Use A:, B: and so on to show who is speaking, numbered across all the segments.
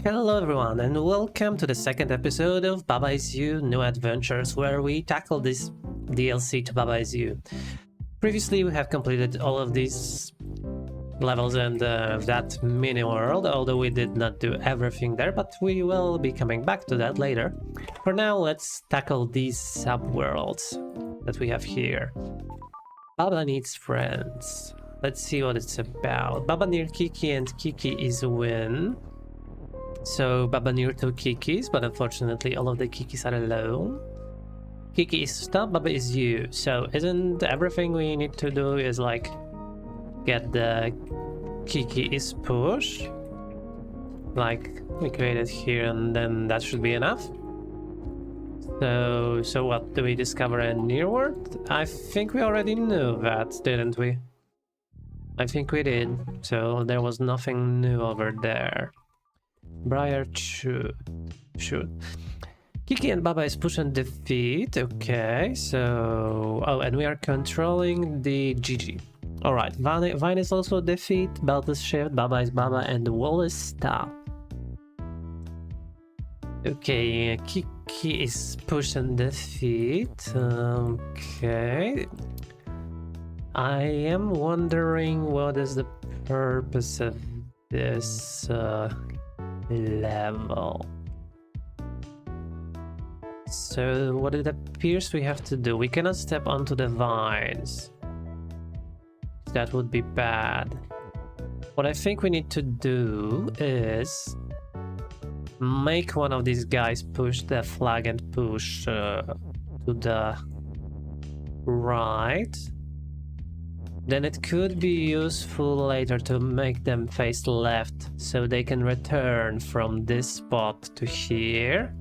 A: Hello everyone and welcome to the second episode of Baba Is You New Adventures, where we tackle this DLC to Baba Is You. Previously we have completed all of these levels and that mini world, although we did not do everything there, but we will be coming back to that later. For now, let's tackle these sub-worlds that we have here. Baba needs friends. Let's see what it's about. Baba near Kiki and Kiki is a win. So Baba near two Kikis, but unfortunately all of the Kikis are alone. Kiki is stop, Baba is you. So isn't everything we need to do is like get the Kiki is push? Like we created here and then that should be enough. So what, do we discover a near world? I think we already knew that, didn't we? I think we did. So there was nothing new over there. Briar shoot. Kiki and Baba is push and defeat. Okay, so... Oh, and we are controlling the Gigi. Alright, Vine is also defeat, Belt is shift, Baba is Baba, and the wall is stop. Okay, Kiki is push and defeat. Okay. I am wondering what is the purpose of this level. So what it appears we have to do, we cannot step onto the vines. That would be bad. What I think we need to do is make one of these guys push the flag and push to the right. Then it could be useful later to make them face left, so they can return from this spot to here.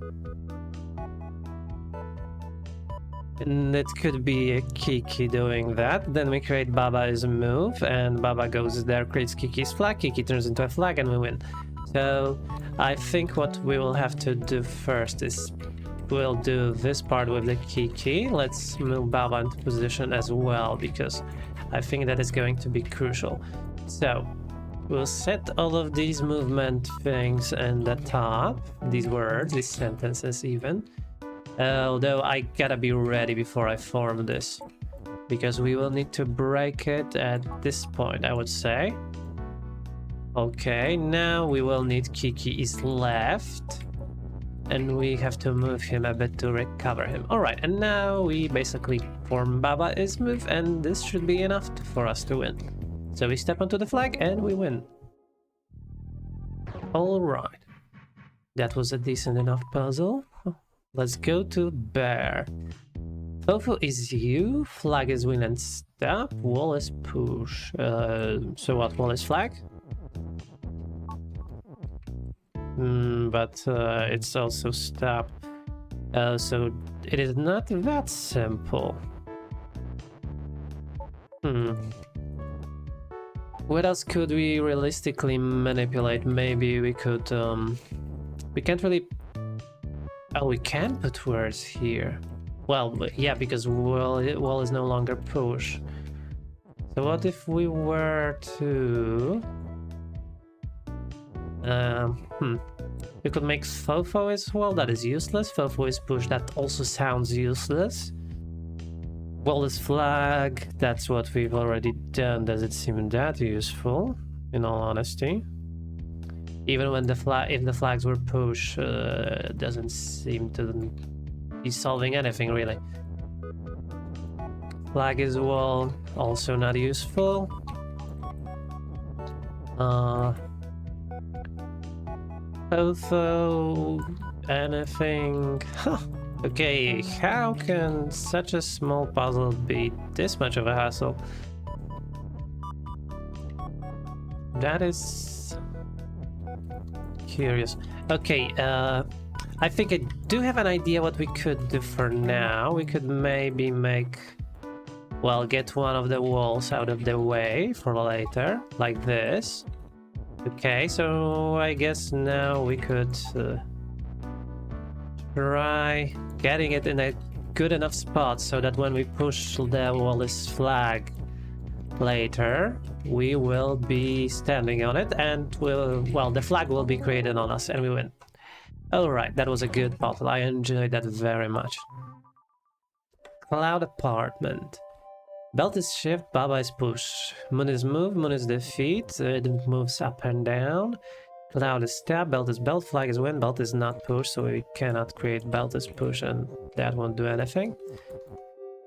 A: And it could be a Kiki doing that. Then we create Baba as a move, and Baba goes there, creates Kiki's flag, Kiki turns into a flag, and we win. So I think what we will have to do first is we'll do this part with the Kiki. Let's move Baba into position as well, because I think that is going to be crucial. So we'll set all of these movement things in the top, these words, these sentences even. Although I gotta be ready before I form this, because we will need to break it at this point, I would say. Okay, now we will need Kiki is left, and we have to move him a bit to recover him. Alright, and now we basically form Baba is move, and this should be enough for us to win. So we step onto the flag and we win. Alright. That was a decent enough puzzle. Let's go to bear. Tofu is you, flag is win and stop, wall is push. So what, wall is flag? But it's also stop. So it is not that simple. What else could we realistically manipulate? Maybe we could... we can't really... Oh, we can put words here. Well, yeah, because wall is no longer push. So what if we were to... We could make Fofo as well, that is useless. Fofo is push, that also sounds useless. Wall is flag, that's what we've already done. Does it seem that useful, in all honesty? Even when if the flags were push, doesn't seem to be solving anything really. Flag is wall, also not useful. Fofo, anything? Huh. Okay, how can such a small puzzle be this much of a hassle? That is curious. Okay, I think I do have an idea what we could do for now. We could maybe make, well, get one of the walls out of the way for later, like this. Okay, so I guess now we could try getting it in a good enough spot so that when we push the wall is flag, later we will be standing on it and the flag will be created on us and we win. Alright, that was a good battle. I enjoyed that very much. Cloud Apartment. Belt is shift, Baba is push. Moon is move, Moon is defeat. It moves up and down. Cloud is stab, Belt is belt, flag is win, Belt is not push, so we cannot create Belt is push and that won't do anything.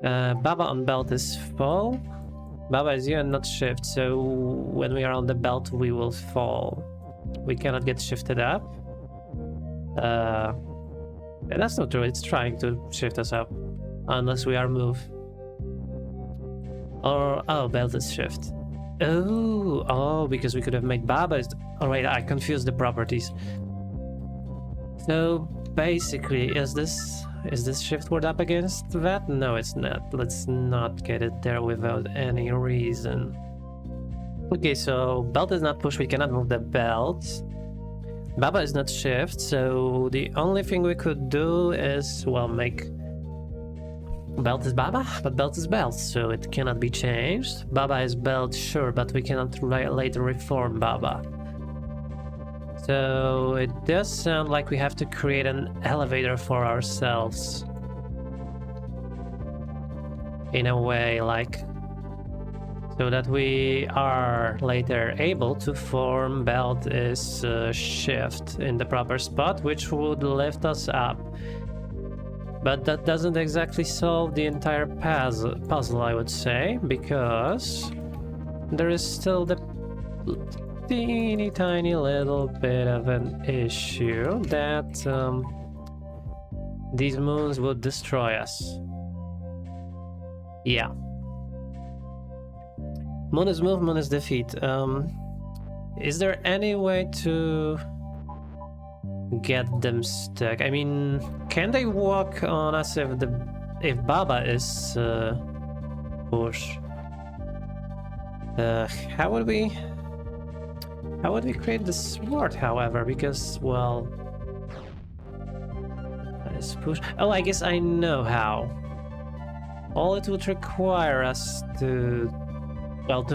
A: Baba on Belt is fall. Baba is you and not shift, so when we are on the Belt we will fall. We cannot get shifted up. That's not true, it's trying to shift us up. Unless we are move. Or, oh, Belt is shift. Oh, because we could have made Baba. Alright, I confused the properties. So, basically, is this shift word up against that? No, it's not. Let's not get it there without any reason. Okay, so Belt is not push, we cannot move the Belt. Baba is not shift, so the only thing we could do is, well, make Belt is Baba, but Belt is Belt, so it cannot be changed. Baba is Belt, sure, but we cannot later reform Baba. So it does sound like we have to create an elevator for ourselves. In a way, like, so that we are later able to form Belt is shift in the proper spot, which would lift us up. But that doesn't exactly solve the entire puzzle, I would say, because there is still the teeny tiny little bit of an issue that these moons would destroy us. Yeah. Moon is move, Moon is defeat. Is there any way to get them stuck? I mean, can they walk on us if Baba is push? How would we create the sword, however? Because, well, is push. Oh, I guess I know how. All it would require us to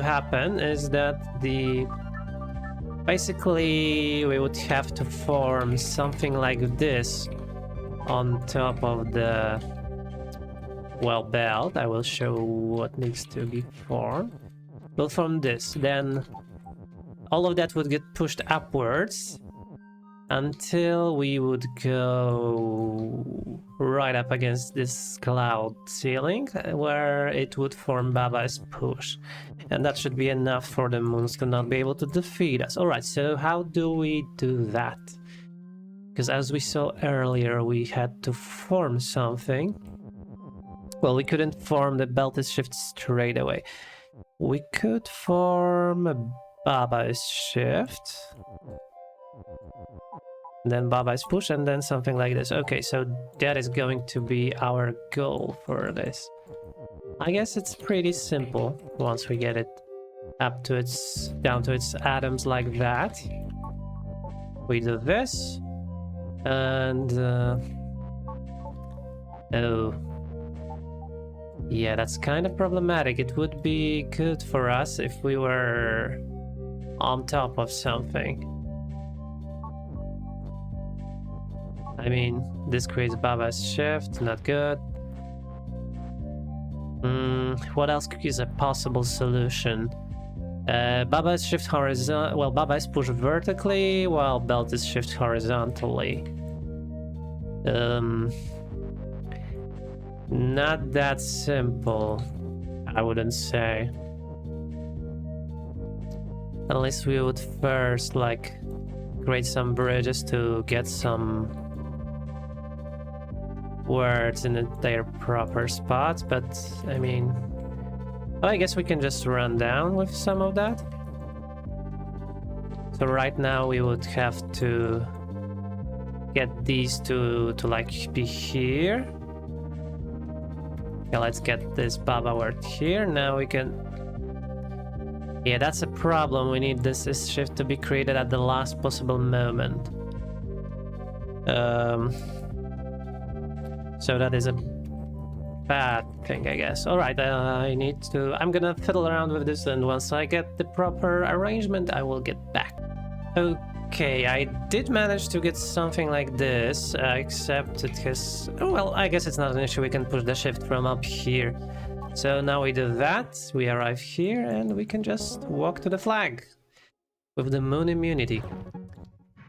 A: happen is that basically we would have to form something like this on top of the Belt. I will show what needs to be formed. We'll form this, then all of that would get pushed upwards until we would go right up against this cloud ceiling where it would form Baba's push. And that should be enough for the moons to not be able to defeat us. Alright, so how do we do that? Because as we saw earlier, we had to form something. Well, we couldn't form the Belt is shift straight away. We could form a Baba is shift. Then Baba is push, and then something like this. Okay, so that is going to be our goal for this. I guess it's pretty simple once we get it up to down to its atoms like that. We do this, and oh, yeah, that's kind of problematic. It would be good for us if we were on top of something. I mean, this creates Baba's shift, not good. What else is a possible solution? Baba is shift horizontal. Well, Baba is push vertically, while Belt is shift horizontally. Not that simple, I wouldn't say. Unless we would first, like, create some bridges to get some words in their proper spots, but I mean, well, I guess we can just run down with some of that. So right now we would have to get these two to like be here. Okay, let's get this Baba word here. Now we can. Yeah, that's a problem. We need this shift to be created at the last possible moment. So that is a bad thing, I guess. Alright, I'm gonna fiddle around with this, and once I get the proper arrangement, I will get back. Okay, I did manage to get something like this, except it has... Oh, well, I guess it's not an issue. We can push the shift from up here. So now we do that, we arrive here, and we can just walk to the flag with the moon immunity.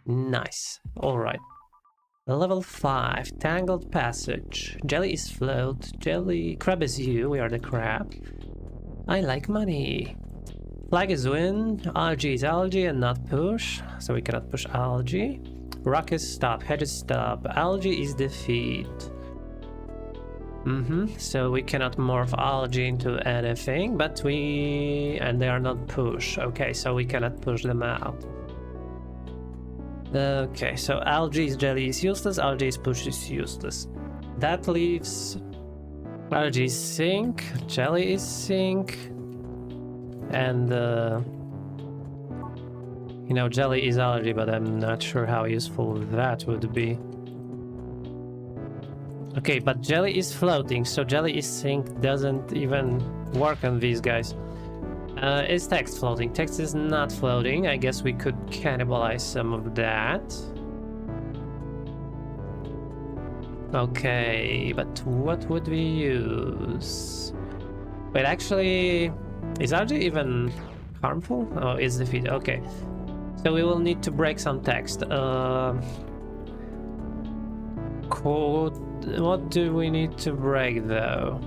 A: Nice. Alright. Level 5, Tangled Passage. Jelly is float. Crab is you, we are the crab. I like money. Flag is win. Algae is algae and not push, so we cannot push algae. Rock is stop. Hedge is stop. Algae is defeat. So we cannot morph algae into anything, but and they are not push. Okay, so we cannot push them out. Okay, so algae is jelly is useless, algae is push is useless. That leaves algae is sink, jelly is sink, and you know, jelly is algae, but I'm not sure how useful that would be. Okay, but jelly is floating, so jelly is sink doesn't even work on these guys. Is text floating? Text is not floating. I guess we could cannibalize some of that. Okay, but what would we use? Wait, actually, is algae even harmful? Oh, it's defeat. Okay, so we will need to break some text. Code. What do we need to break though?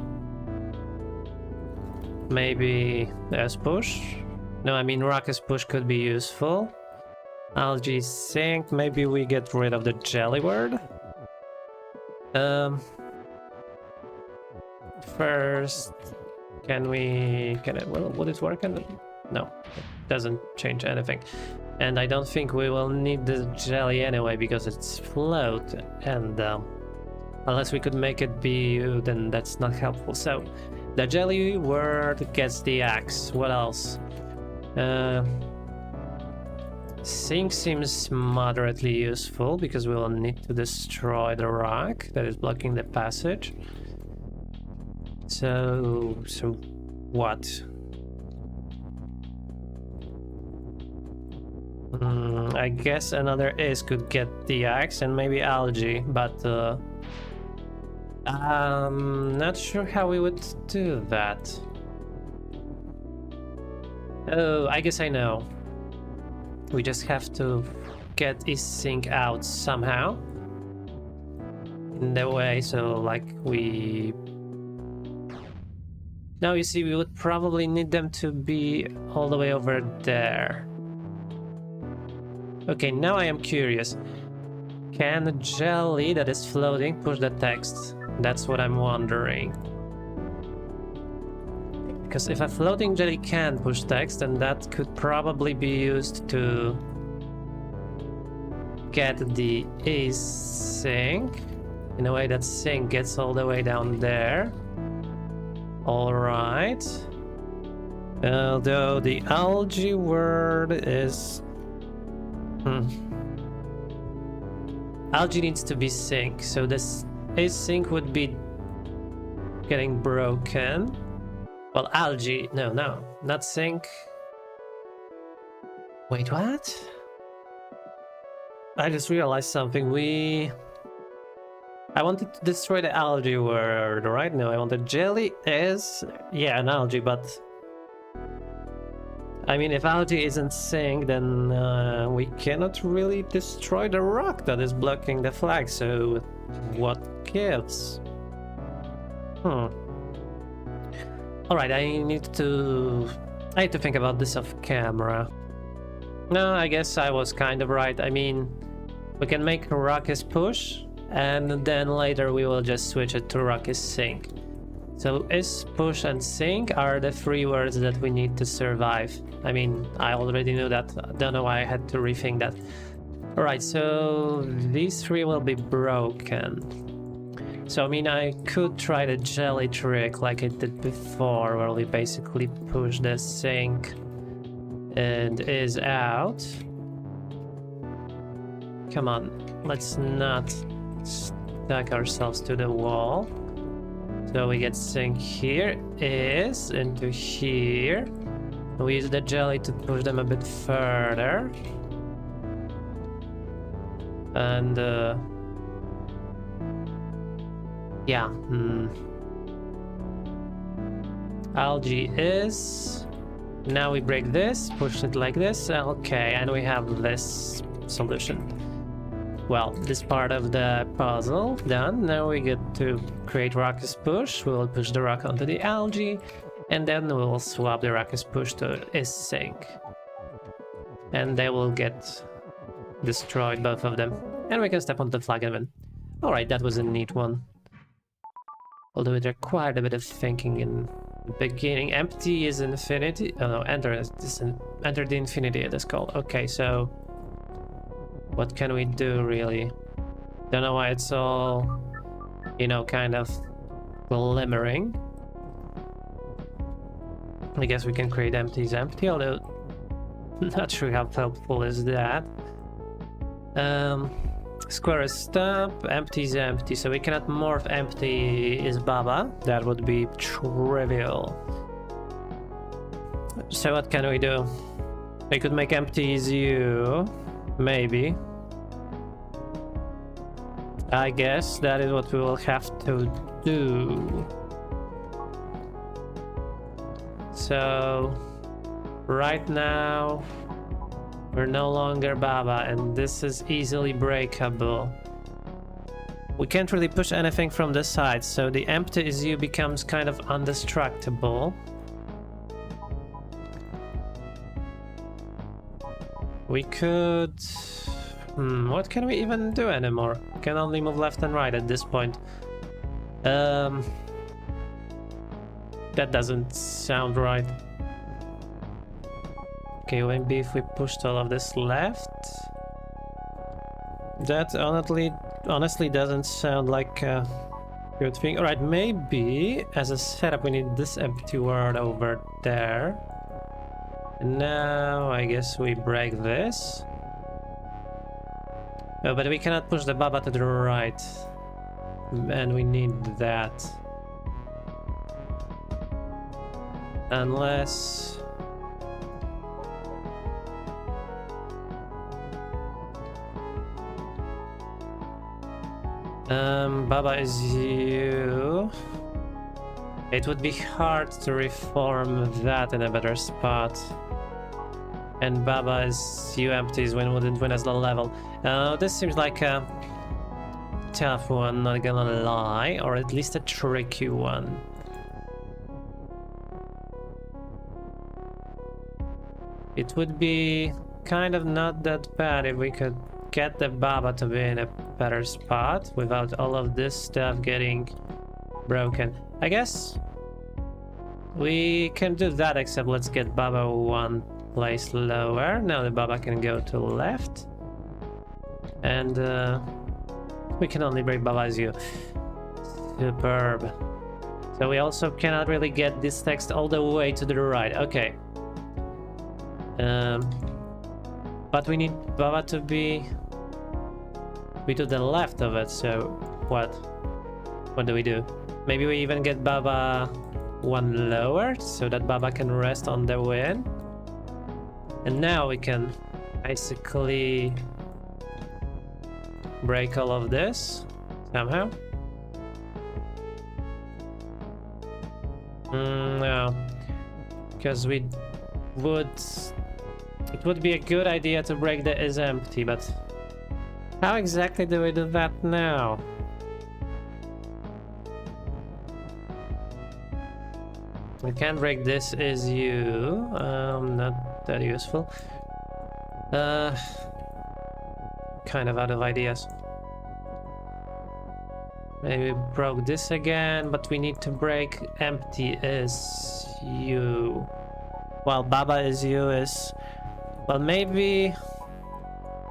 A: Maybe S push? No, I mean rock as push could be useful. Algae sink. Maybe we get rid of the jelly word. First, would it work? No, it doesn't change anything. And I don't think we will need the jelly anyway because it's float, and unless we could make it be you, then that's not helpful. So the jelly word gets the axe. What else? Sink seems moderately useful because we will need to destroy the rock that is blocking the passage. So what? I guess another is could get the axe and maybe algae, but not sure how we would do that. Oh, I guess I know. We just have to get his sink out somehow. In the way, so like we... Now you see, we would probably need them to be all the way over there. Okay, now I am curious. Can a jelly that is floating push the text? That's what I'm wondering. Because if a floating jelly can push text, then that could probably be used to get the async in a way that sync gets all the way down there. Alright. Although the algae word is... Algae needs to be sync, so this async would be getting broken. Well, algae... No, not sync. Wait, what? I just realized something. I wanted to destroy the algae word, right? No, I wanted jelly is... Yeah, an algae, but... I mean, if algae isn't sync, then we cannot really destroy the rock that is blocking the flag, so what gives? Alright, I need to think about this off camera. No, I guess I was kind of right. I mean, we can make rock as push, and then later we will just switch it to rock as sync. So is, push, and sync are the three words that we need to survive. I mean, I already knew that. I don't know why I had to rethink that. Alright, so these three will be broken. So, I mean, I could try the jelly trick like I did before, where we basically push the sync and is out. Come on, let's not stuck ourselves to the wall. So we get sink here is into here. We use the jelly to push them a bit further. And yeah. Algae is. Now we break this, push it like this. Okay, and we have this solution. Well, this part of the puzzle done. Now we get to create Ruckus Push. We'll push the rock onto the algae, and then we'll swap the Ruckus Push to is sink. And they will get destroyed, both of them. And we can step on the flag even. Alright, that was a neat one. Although it required a bit of thinking in the beginning. Empty is infinity. Oh no, enter the infinity it is called. Okay, so what can we do really? Don't know why it's all, you know, kind of glimmering. I guess we can create empty is empty, although not sure how helpful is that. Square is stop, empty is empty, so we cannot morph empty is Baba. That would be trivial. So what can we do? We could make empty is you, maybe. I guess that is what we will have to do. So right now we're no longer Baba, and this is easily breakable. We can't really push anything from the side, so the empty is you becomes kind of indestructible. We could... what can we even do anymore? We can only move left and right at this point. That doesn't sound right. Okay, maybe if we pushed all of this left... That honestly doesn't sound like a good thing. Alright, maybe as a setup we need this empty word over there. And now I guess we break this. Oh, but we cannot push the Baba to the right. And we need that. Unless... Baba is you. It would be hard to reform that in a better spot. And Baba is you empties when wouldn't win as the level. This seems like a tough one, not gonna lie, or at least a tricky one. It would be kind of not that bad if we could get the Baba to be in a better spot without all of this stuff getting broken. I guess we can do that, except let's get Baba one place lower. Now the Baba can go to left. And we can only break Baba as you. Superb. So we also cannot really get this text all the way to the right. Okay. But we need Baba to be to the left of it, so what do we do? Maybe we even get Baba one lower so that Baba can rest on the win. And now we can basically break all of this somehow. No, because it would be a good idea to break the is empty, but how exactly do we do that now? We can't break this is you. Not that useful. Kind of out of ideas. Maybe we broke this again, but we need to break empty is you. While Baba is you is... Well, maybe...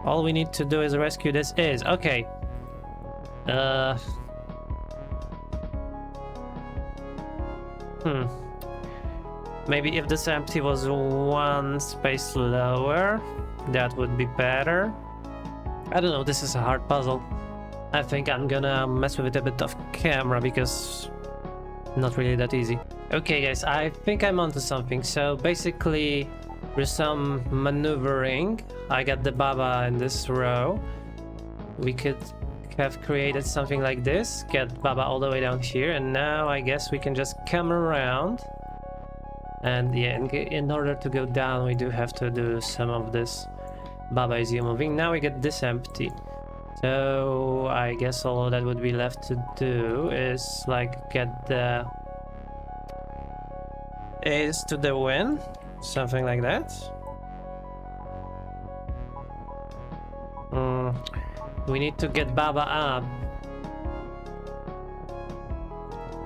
A: all we need to do is rescue this is... Okay. Maybe if this empty was one space lower, that would be better. I don't know, this is a hard puzzle. I think I'm gonna mess with it a bit off camera because not really that easy. Okay guys, I think I'm onto something. So basically, with some maneuvering, I got the Baba in this row. We could have created something like this, get Baba all the way down here, and now I guess we can just come around. And yeah, in order to go down, we do have to do some of this Baba is you moving. Now we get this empty. So I guess all that would be left to do is like get the Ace to the win, something like that. We need to get Baba up.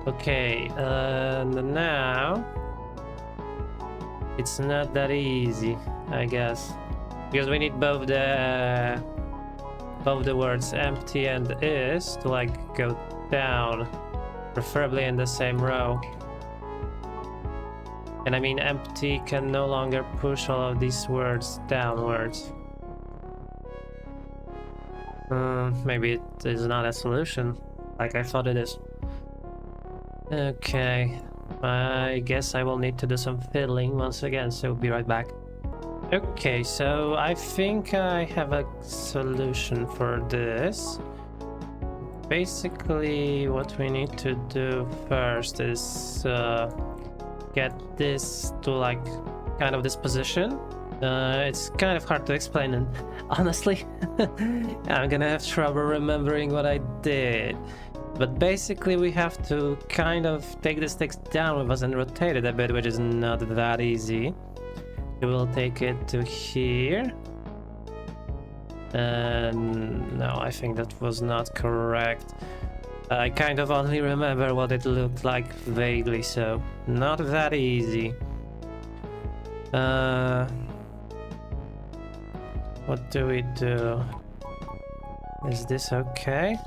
A: Okay, and now it's not that easy, I guess, because we need both the words empty and is to like go down, preferably in the same row. And I mean, empty can no longer push all of these words downwards. Maybe it is not a solution like I thought it is. Okay, I guess I will need to do some fiddling once again, so be right back. Okay, so I think I have a solution for this. Basically, what we need to do first is get this to like kind of this position. It's kind of hard to explain, and honestly, I'm gonna have trouble remembering what I did. But basically, we have to kind of take this text down with us and rotate it a bit, which is not that easy. We will take it to here. And no, I think that was not correct. I kind of only remember what it looked like vaguely, so not that easy. What do we do? Is this okay?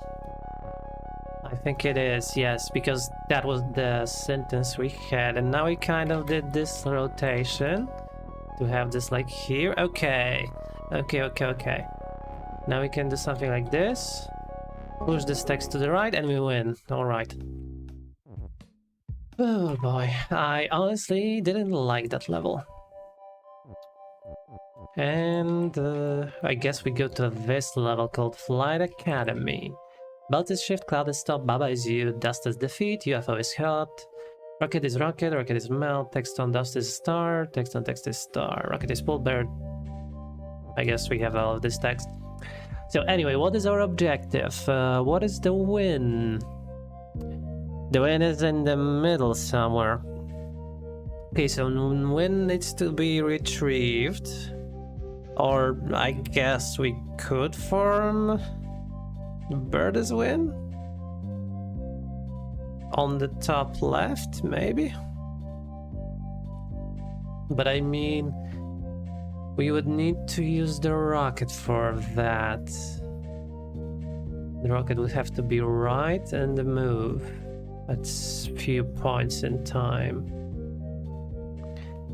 A: I think it is, yes, because that was the sentence we had, and now we kind of did this rotation to have this like here. Okay. Now we can do something like this. Push this text to the right and we win. Alright. Oh boy, I honestly didn't like that level. And I guess we go to this level called Flight Academy. Belt is shift, cloud is stop, Baba is you, dust is defeat, UFO is hot, rocket is melt, text on dust is star, text on text is star, rocket is pulled bird. I guess we have all of this text. So anyway, what is our objective? What is the win? The win is in the middle somewhere. Okay, so win needs to be retrieved. Or I guess we could form bird is win? On the top left, maybe? But I mean, we would need to use the rocket for that. The rocket would have to be right and move at few points in time.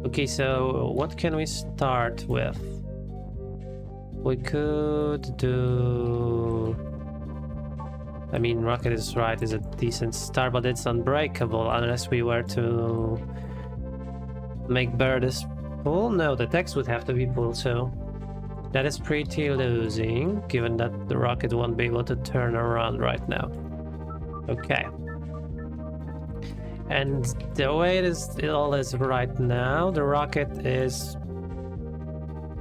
A: Okay, so what can we start with? We could do... I mean, rocket is right, is a decent start, but it's unbreakable unless we were to make bird is pull. No, the text would have to be pulled, so that is pretty losing, given that the rocket won't be able to turn around right now. Okay. And the way it all is right now, the rocket is,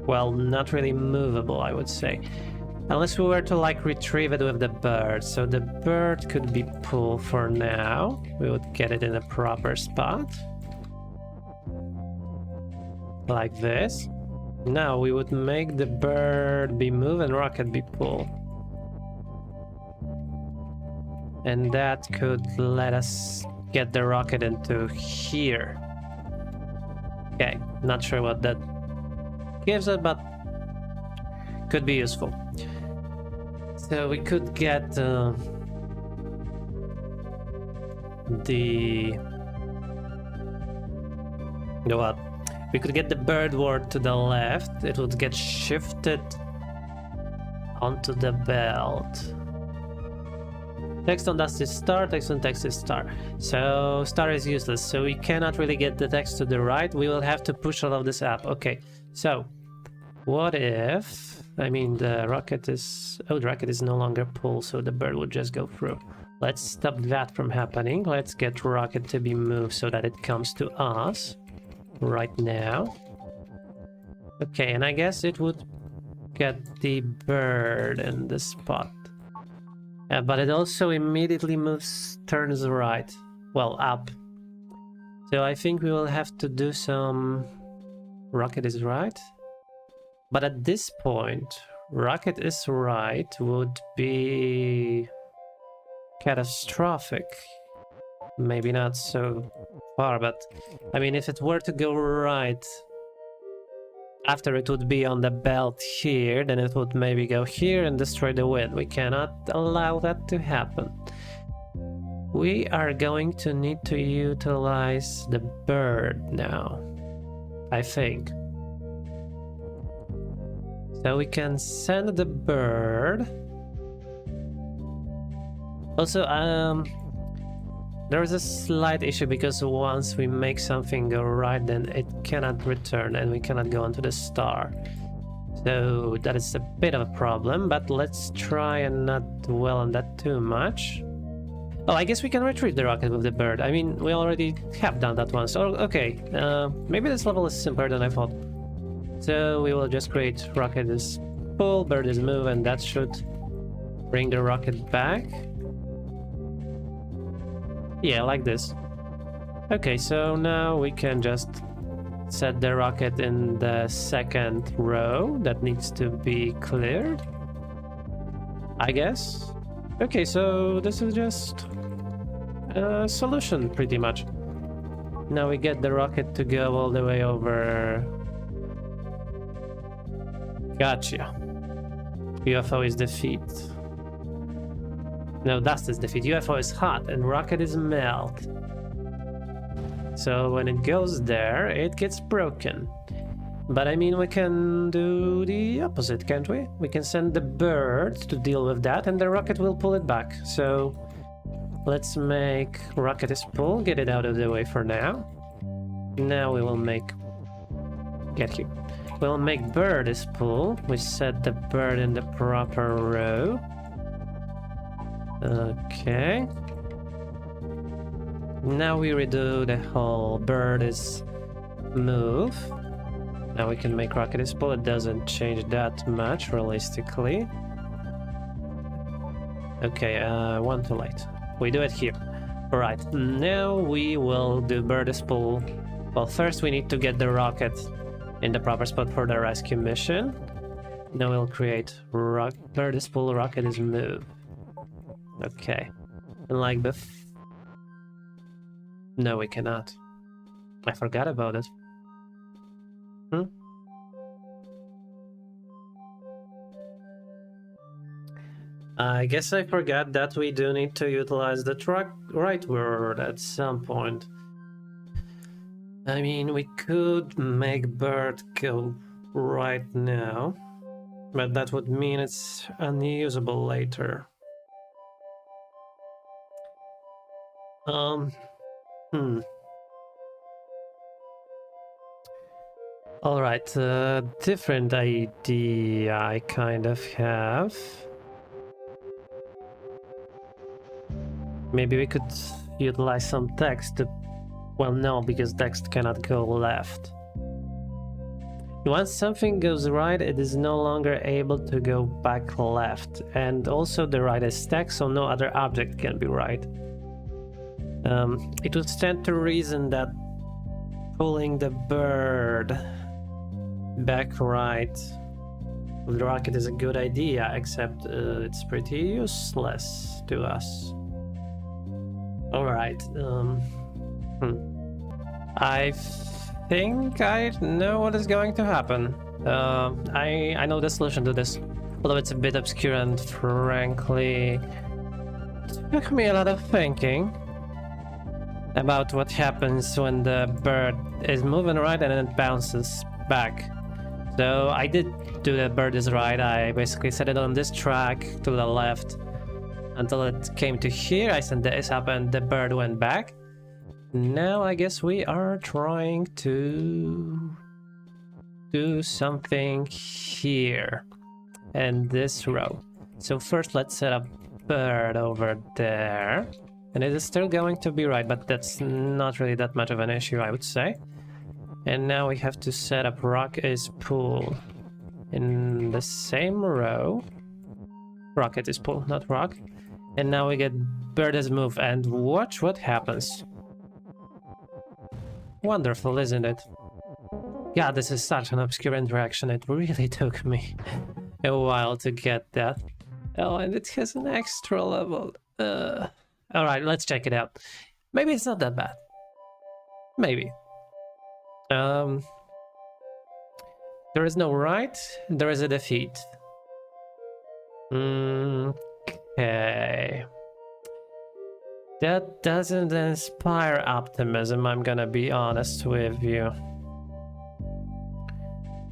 A: well, not really movable, I would say. Unless we were to like retrieve it with the bird. So the bird could be pulled for now. We would get it in a proper spot. Like this. Now we would make the bird be moved and rocket be pulled. And that could let us get the rocket into here. Okay, not sure what that gives it, but could be useful. So we could get the what? We could get the bird word to the left. It would get shifted onto the belt. Text on dust is star, text on text is star. So star is useless, so we cannot really get the text to the right. We will have to push all of this up. Okay, so what if, I mean, the rocket is, oh, the rocket is no longer pulled, so the bird would just go through. Let's stop that from happening. Let's get rocket to be moved so that it comes to us right now. Okay, and I guess it would get the bird in the spot. But it also immediately moves, turns right, well, up. So I think we will have to do some... Rocket is right. But at this point, rocket is right would be catastrophic. Maybe not so far, but I mean, if it were to go right, after it would be on the belt here, then it would maybe go here and destroy the wind. We cannot allow that to happen. We are going to need to utilize the bird now, I think. So we can send the bird. Also, there is a slight issue because once we make something go right, then it cannot return and we cannot go onto the star. So that is a bit of a problem, but let's try and not dwell on that too much. Oh, I guess we can retrieve the rocket with the bird. I mean, we already have done that once. Oh, okay, maybe this level is simpler than I thought. So we will just create rocket is pull, bird is move, and that should bring the rocket back. Yeah, like this. Okay, so now we can just set the rocket in the second row that needs to be cleared, I guess. Okay, so this is just a solution pretty much. Now we get the rocket to go all the way over. Gotcha. UFO is defeat. No, dust is defeat. UFO is hot and rocket is melt. So when it goes there, it gets broken. But I mean, we can do the opposite, can't we? We can send the bird to deal with that and the rocket will pull it back. So let's make rocket is pull, get it out of the way for now. Now we will make... Get here. We'll make bird is pull. We set the bird in the proper row. Okay. Now we redo the whole bird is move. Now we can make rocket is pull. It doesn't change that much realistically. Okay, one too late. We do it here. Alright, now we will do bird is pull. Well, first we need to get the rocket in the proper spot for the rescue mission. Now we'll create bird is pull, rocket is move. Okay, and like no, we cannot. I forgot about it. I guess I forgot that we do need to utilize the right word at some point. I mean, we could make bird go right now, but that would mean it's unusable later. Alright, different idea I kind of have. Maybe we could utilize some text to... Well, no, because text cannot go left. Once something goes right, it is no longer able to go back left. And also the right is stacked, so no other object can be right. It would stand to reason that pulling the bird back right with the rocket is a good idea, except it's pretty useless to us. Alright, I think I know what is going to happen. I know the solution to this, although it's a bit obscure and frankly took me a lot of thinking about what happens when the bird is moving right and then it bounces back. So I did do the bird is right. I basically set it on this track to the left. until it came to here. I sent this up and the bird went back. Now I guess we are trying to do something here and this row. So first let's set up bird over there. And it is still going to be right, but that's not really that much of an issue, I would say. And now we have to set up rock is pool in the same row. Rocket is pull, not rock. And now we get bird is move, and watch what happens. Wonderful, isn't it? God, this is such an obscure interaction. It really took me a while to get that. Oh, and it has an extra level. Alright, let's check it out. Maybe it's not that bad. Maybe. There is no right, there is a defeat. Okay. That doesn't inspire optimism, I'm gonna be honest with you.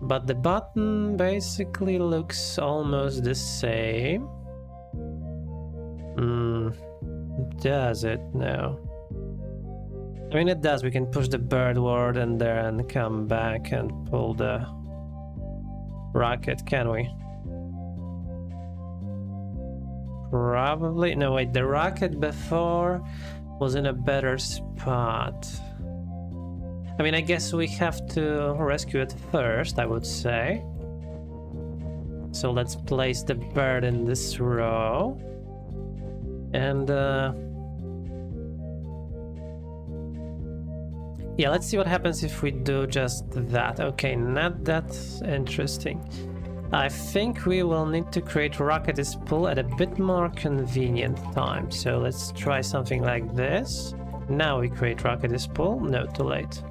A: But the button basically looks almost the same. Does it? No. I mean, it does. We can push the bird ward in there and come back and pull the rocket, can we? Probably. No, wait, the rocket before was in a better spot. I mean, I guess we have to rescue it first, I would say. So let's place the bird in this row. And yeah, let's see what happens if we do just that. Okay, not that interesting. I think we will need to create rocket is pull at a bit more convenient time. So let's try something like this. Now we create rocket is pull. No, too late.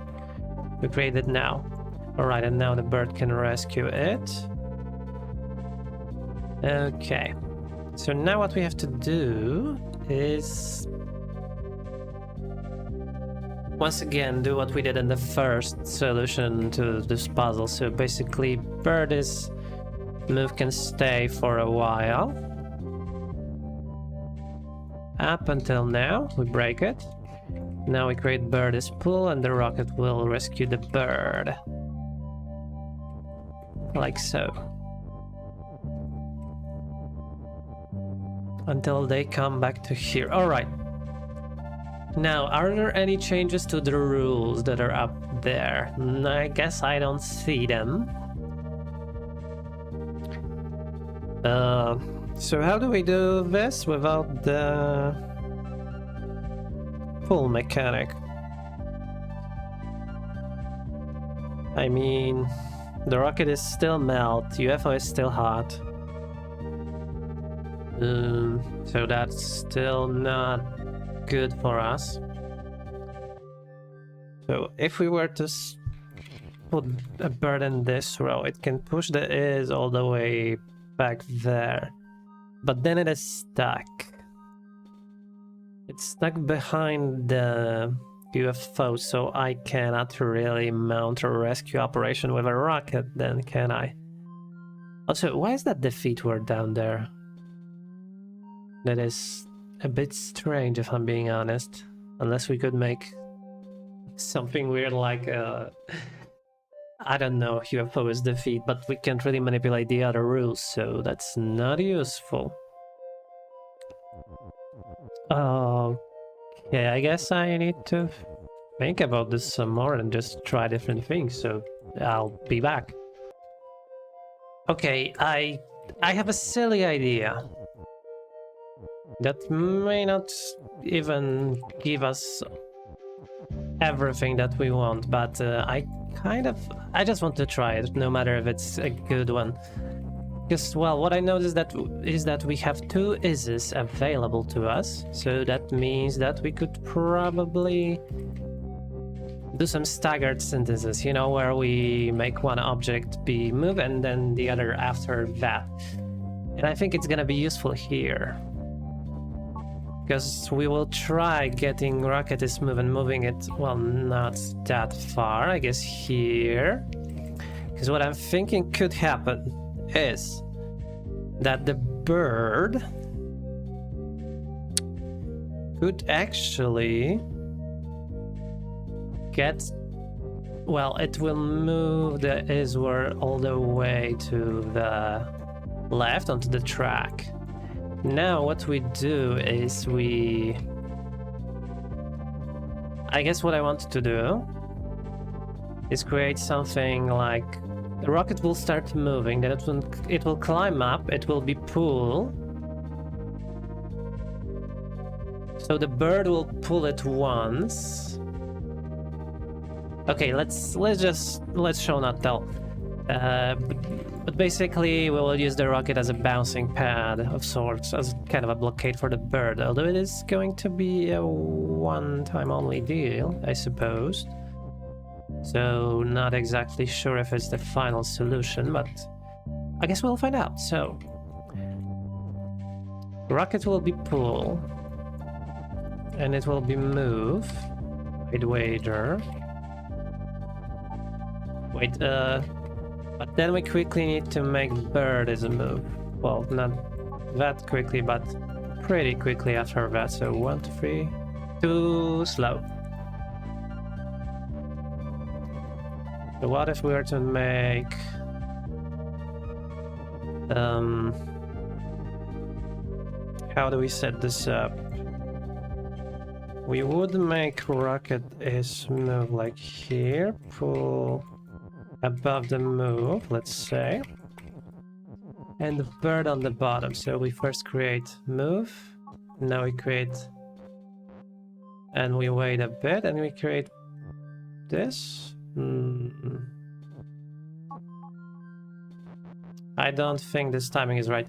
A: We create it now. Alright, and now the bird can rescue it. Okay. So now what we have to do is once again do what we did in the first solution to this puzzle. So basically bird is move can stay for a while. Up until now, we break it. Now we create bird is pull and the rocket will rescue the bird. Like so. Until they come back to here. Alright. Now, are there any changes to the rules that are up there? I guess I don't see them. So how do we do this without the pull mechanic? I mean, the rocket is still melt, UFO is still hot. So that's still not good for us. So if we were to put a bird in this row, it can push the is all the way back there. But then it is stuck. It's stuck behind the UFO, so I cannot really mount a rescue operation with a rocket then, can I? Also, why is that defeat word down there? That is a bit strange, if I'm being honest. Unless we could make something weird like I don't know, UFO is defeat, but we can't really manipulate the other rules, so that's not useful. Okay, I guess I need to think about this some more and just try different things, so I'll be back. Okay, I have a silly idea. That may not even give us everything that we want, but I just want to try it, no matter if it's a good one. Because, well, what I noticed is that we have two ises available to us, so that means that we could probably do some staggered synthesis, you know, where we make one object be move and then the other after that. And I think it's gonna be useful here. Because we will try getting rocket is move and moving it, well, not that far, I guess here. Because what I'm thinking could happen is that the bird could actually get... Well, it will move the Iswar all the way to the left onto the track. Now what we do is I guess what I want to do is create something like the rocket will start moving, then it will climb up, it will be pull. So the bird will pull it once. Okay, let's show not tell. But basically we will use the rocket as a bouncing pad of sorts, as kind of a blockade for the bird, although it is going to be a one-time only deal, I suppose. So not exactly sure if it's the final solution, but I guess we'll find out. So rocket will be pull, and it will be move. I'd wager. Wait, but then we quickly need to make bird as a move. Well, not that quickly, but pretty quickly after that. So 1, 2, 3. Too slow. So what if we were to make... how do we set this up? We would make rocket is move like here, pull above the move, let's say, and the bird on the bottom. So we first create move, now we create, and we wait a bit, and we create this. I don't think this timing is right.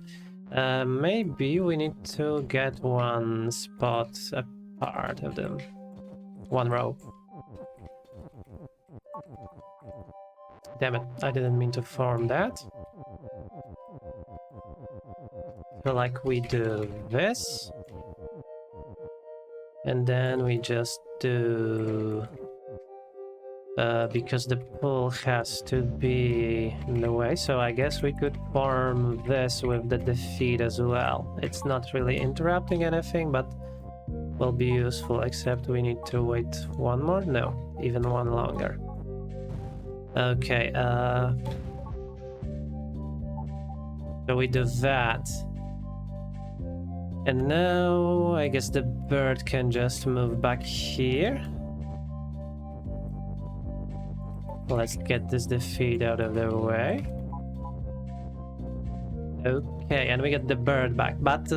A: Maybe we need to get one spot apart of them, one row. Damn it, I didn't mean to form that. So like we do this, and then we just do because the pull has to be in the way, so I guess we could form this with the defeat as well. It's not really interrupting anything, but will be useful, except we need to wait one more? No, even one longer. Okay, so we do that. And now I guess the bird can just move back here. Let's get this defeat out of the way. Okay, and we get the bird back, but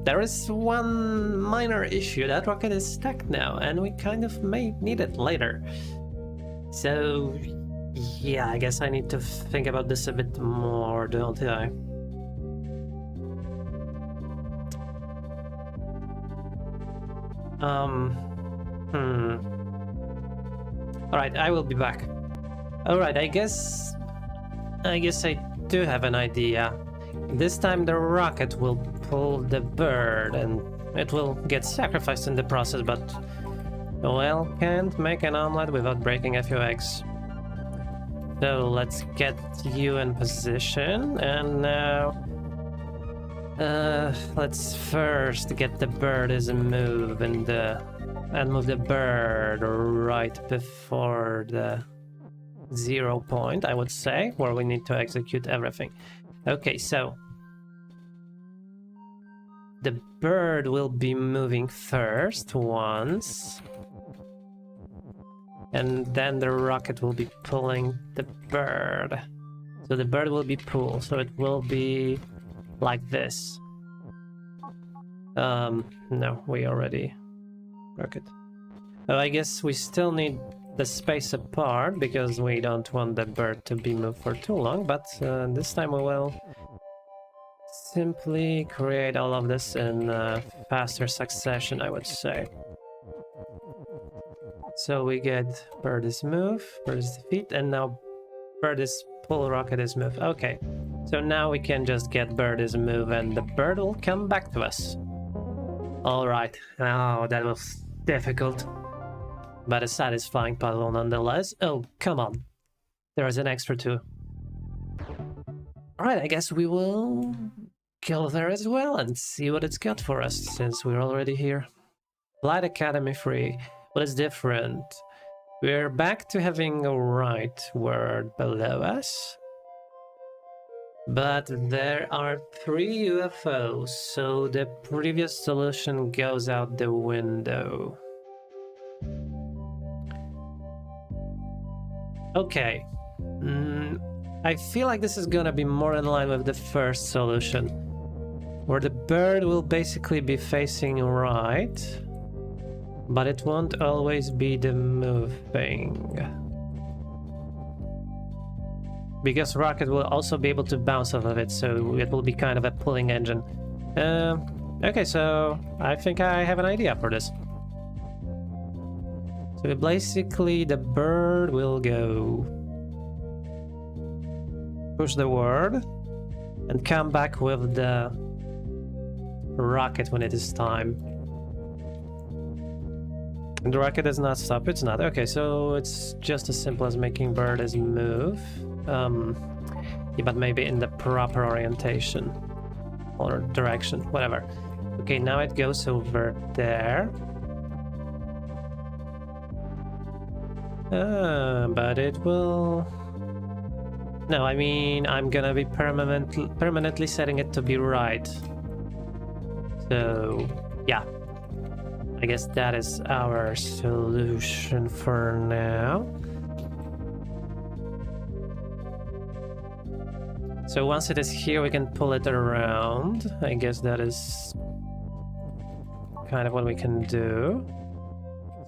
A: there is one minor issue. That rocket is stuck now, and we kind of may need it later. So, yeah, I guess I need to think about this a bit more, don't I? Alright, I will be back. Alright, I guess I do have an idea. This time the rocket will pull the bird and it will get sacrificed in the process, but well, can't make an omelette without breaking a few eggs. So let's get you in position, and now let's first get the bird as a move and move the bird right before the 0 point, I would say, where we need to execute everything. Okay, so the bird will be moving first once, and then the rocket will be pulling the bird. So the bird will be pulled, so it will be like this. No, we already rocket. Oh, I guess we still need the space apart because we don't want the bird to be moved for too long, but this time we will simply create all of this in faster succession, I would say. So we get bird is move, bird is defeat, and now bird is pull, rocket is move. Okay, so now we can just get bird is move and the bird will come back to us. Alright, oh, that was difficult, but a satisfying puzzle nonetheless. Oh, come on. There is an extra 2. Alright, I guess we will go there as well and see what it's got for us, since we're already here. Flight Academy free. What is different? We're back to having a right word below us. But there are 3 UFOs, so the previous solution goes out the window. Okay. I feel like this is gonna be more in line with the first solution, where the bird will basically be facing right, but it won't always be the moving. Because rocket will also be able to bounce off of it, so it will be kind of a pulling engine. Okay, so I think I have an idea for this. So basically the bird will go push the word and come back with the rocket when it is time. And the rocket does not stop, it's not. Okay, so it's just as simple as making bird as move. Yeah, but maybe in the proper orientation or direction, whatever. Okay, now it goes over there. But it will... No, I mean, I'm gonna be permanently setting it to be right. So, yeah. I guess that is our solution for now. So once it is here, we can pull it around. I guess that is kind of what we can do.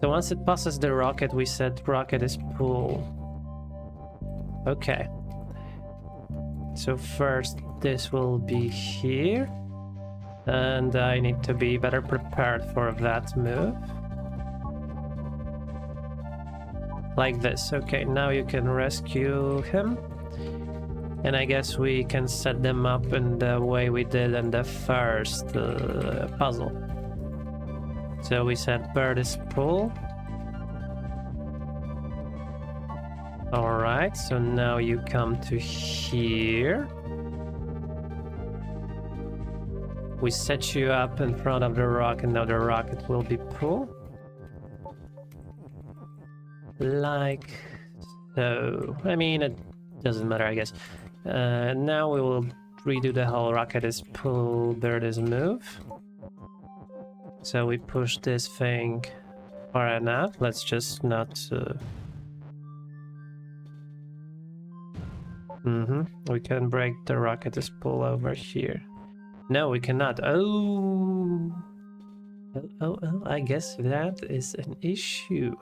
A: So once it passes the rocket, we set rocket is pull. Okay. So first this will be here. And I need to be better prepared for that move. Like this. Okay, now you can rescue him. And I guess we can set them up in the way we did in the first puzzle. So we said bird is pull. Alright, so now you come to here. We set you up in front of the rock, and now the rocket will be pull. Like so. I mean, it doesn't matter, I guess. Now we will redo the whole rocket is pull, bird is move. So we push this thing far enough. Let's just not... We can break the rocket is pull over here. No, we cannot. Oh, I guess that is an issue.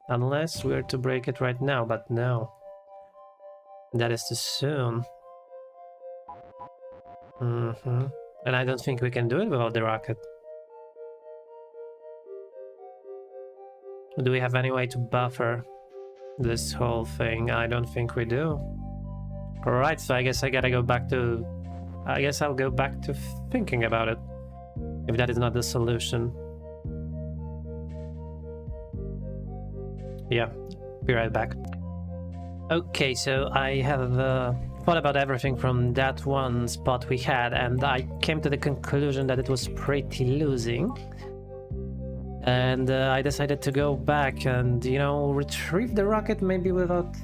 A: Unless we're to break it right now, but no. That is too soon. And I don't think we can do it without the rocket. Do we have any way to buffer this whole thing? I don't think we do. Alright, so I guess I gotta go back to... I guess I'll go back to thinking about it. If that is not the solution. Yeah, be right back. Okay, so I have thought about everything from that one spot we had, and I came to the conclusion that it was pretty losing. And I decided to go back and, you know, retrieve the rocket, maybe without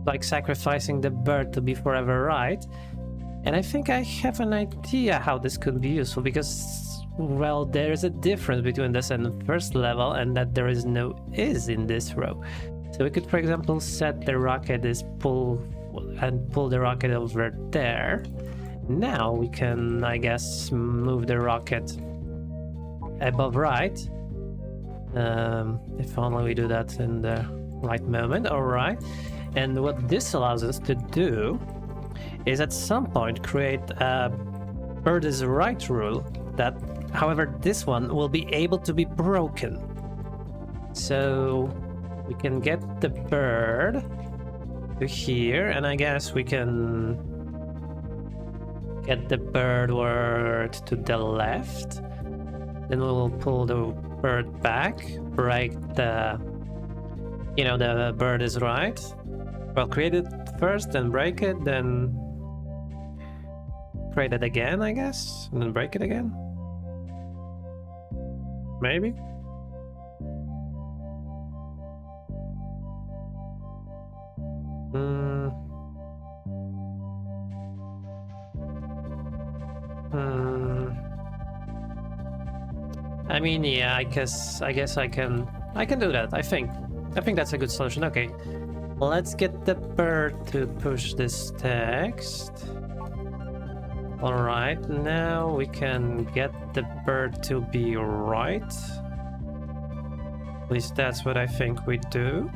A: like sacrificing the bird to be forever right. And I think I have an idea how this could be useful, because, well, there is a difference between this and the first level, and that there is no is in this row. So we could, for example, set the rocket is pull and pull the rocket over there. Now we can, I guess, move the rocket above right. If only we do that in the right moment. All right. And what this allows us to do is at some point create a bird is right rule that, however, this one will be able to be broken. So we can get the bird to here, and I guess we can get the bird word to the left. Then we will pull the bird back, break the, you know, the bird is right. Well, create it first, then break it, then create it again, I guess, and then break it again. Maybe? Hmm. I mean, yeah, I guess I can do that. I think that's a good solution. Okay. Let's get the bird to push this text. Alright, now we can get the bird to be right. At least that's what I think we do.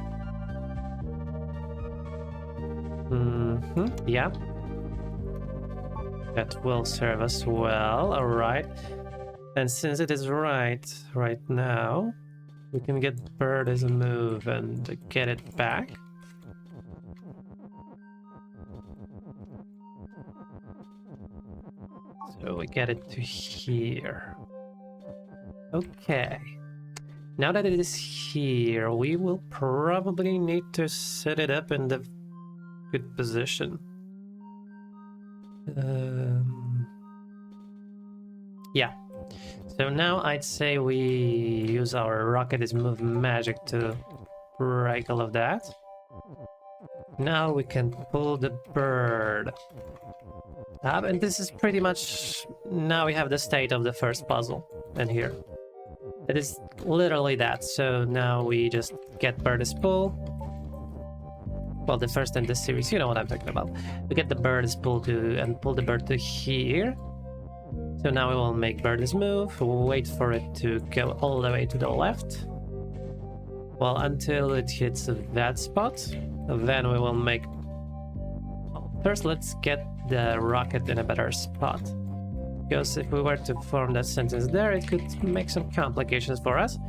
A: Yeah. That will serve us well, alright. And since it is right now, we can get bird as a move and get it back. So we get it to here. Okay. Now that it is here, we will probably need to set it up in the good position. Yeah. So now I'd say we use our rocket is move magic to break all of that. Now we can pull the bird. And this is pretty much... Now we have the state of the first puzzle in here. It is literally that. So now we just get bird's pull. Well, the first in this series, you know what I'm talking about. We get the bird's pull and pull the bird to here. So now we will make bird's move, wait for it to go all the way to the left. Well, until it hits that spot. Then we will make... First, let's get the rocket in a better spot. Because if we were to form that sentence there, it could make some complications for us.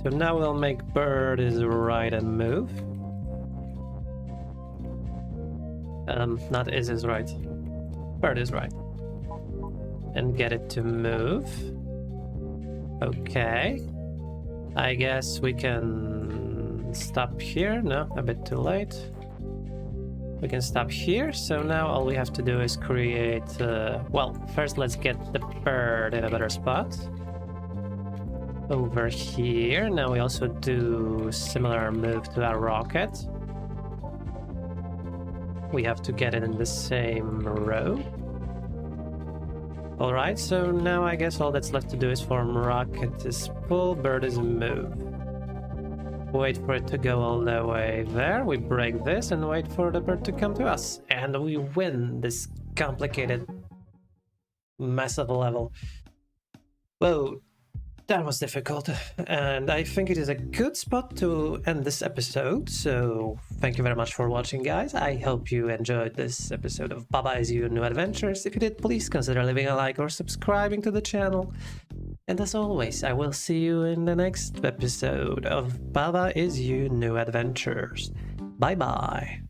A: So now we'll make bird is right and move. Not is right. Bird is right. And get it to move. Okay. I guess we can stop here. No, a bit too late. We can stop here. So now all we have to do is create... well, first let's get the bird in a better spot. Over here. Now we also do similar move to our rocket. We have to get it in the same row. Alright, so now I guess all that's left to do is form rocket is pull, bird is move. Wait for it to go all the way there, we break this and wait for the bird to come to us. And we win this complicated, massive level. Whoa, that was difficult. And I think it is a good spot to end this episode. So thank you very much for watching, guys. I hope you enjoyed this episode of Baba Is You New Adventures. If you did, please consider leaving a like or subscribing to the channel. And as always, I will see you in the next episode of Baba Is You New Adventures. Bye bye.